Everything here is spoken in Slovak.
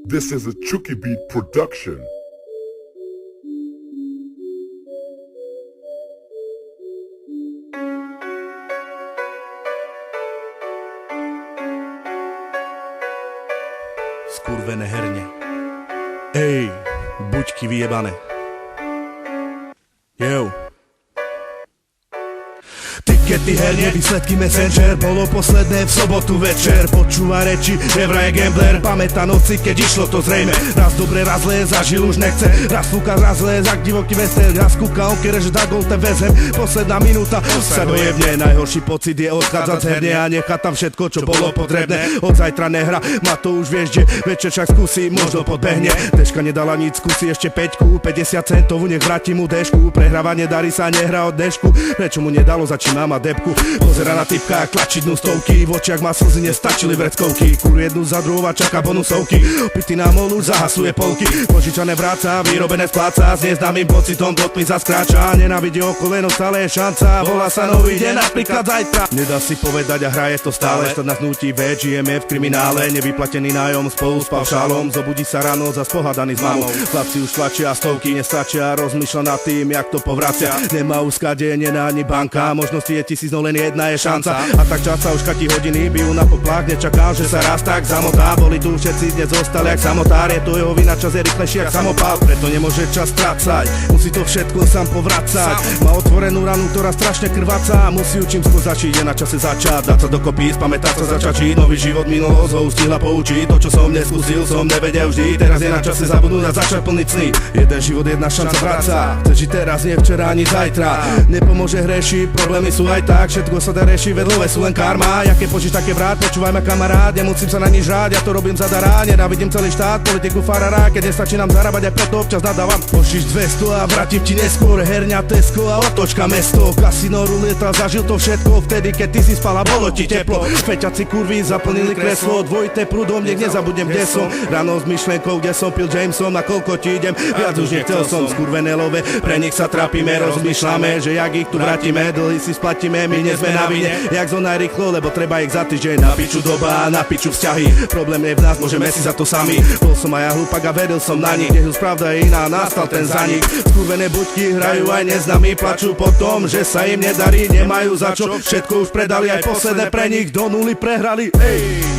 This is a Chucky Beat production. Skurvené herne. Ej, buďky vyjebané. Yo. Tikety herne, výsledky Messenger. Bolo posledné v sobotu večer. Počúva reči, nevraj gambler. Pamätá noci, keď išlo to zrejme. Raz dobre, raz zlé, zažil už nechce. Raz fúka, raz zlé, jak divoký vesel. Raz kúka, oky reže, da gol, te vezem. Posledná minúta, sa dojebne. Najhorší pocit je odchádzať z herne a nechať tam všetko, čo bolo potrebné. Od zajtra nehra, ma to už vieš, že večer však skúsi, možno podbehne. Deška nedala nic, skúsi ešte 5, 50 centovú, nech vráti mu dešku. Prehrávanie darí sa, nehra od dešku. Prečo mu nedalo, začína má debku. Pozera na typka, tlačí dnu stovky. V očiach má slzy, nestačili vreckovky. Kurú jednu za druhou a čaká bonusovky. Opitý na mol už zahasuje polky. Požičané vráca, vyrobené spláca. S neznámym pocitom do tmy zaskráča. Nenávidí o koleno, stále je šanca. Volá sa nový deň, napríklad zajtra. Nedá si povedať a hraje to stále. Štát nás nutí veď, žijeme v kriminále. Nevyplatený nájom spolu s paušálom. Zobudí sa ráno, zas pohádaný s mamou. Chlapci už tlačia, stovky nestačia. Rozmýšľa nad tým, jak to povracia. Nemá už skade, nená ani banka. Možnosti je 1000, no len jedna je šanca. A tak čas sa už katí hodiny, bijú na poplach. Nečakám, že sa raz tak zamotá. Boli tu všetci, dnes zostali jak samotár. Je to jeho vina, čas je rýchlejší jak samopál. Preto nemôže čas strácať, musí to všetko sám povracať. Má otvorenú ranu, ktorá strašne krváca. Musí učím skôr začiť, je na čase začať. Dať sa dokopy, spamätať sa, začať žiť. Nový život, minulosť ho stihla poučiť. To, čo som neskúsil, som nevedel vždy. Teraz je na čase zabudnúť a začať plniť sny. Jeden život, jedna šanca vráca. Chceš žiť teraz, nie včera ani zajtra. Nepomôže hreši, problémy sú aj tak. Všetko sa dá rešiť, vedlové sú len karma. Jaké požiš, také vrát, počúvaj ma kamarát. Nemusím sa na nič rád, ja to robím zadará. Nenávidím celý štát, politiku farara. Keď nestačí nám zarábať, aj preto občas nadávam. Požiš 200 a vrátim ti neskôr. Herňa, Tesco a otočka mesto. Kasino, ruleta, zažil to všetko. Vtedy, keď ty si spala, bolo ti teplo. Feťaci kurvy zaplnili kreslo. Dvojité prúdom, nech nezabudnem, kde som. Ráno s myšlenkou, kde som pil Jameson. Na koľko ti idem, viac už nechcel som. Skurvené love, pre nich sa trápime. Rozmýšľame, že jak ich tu vrátime. Dlhy si splatíme, my nie sme na vine. Jak zo najrýchlo, lebo treba ich za týždeň. Na piču doba, na piču vzťahy. Problém je v nás, môžeme si za to sami. Bol som aj ja hlúpak a veril som na nich. Nech už pravda je iná, nastal ten zanik. Skurvené buďky hrajú aj neznámi. Plačú po tom, že sa im nedarí. Nemajú za čo, všetko už predali. Aj posledné pre nich do nuly prehrali. Ej.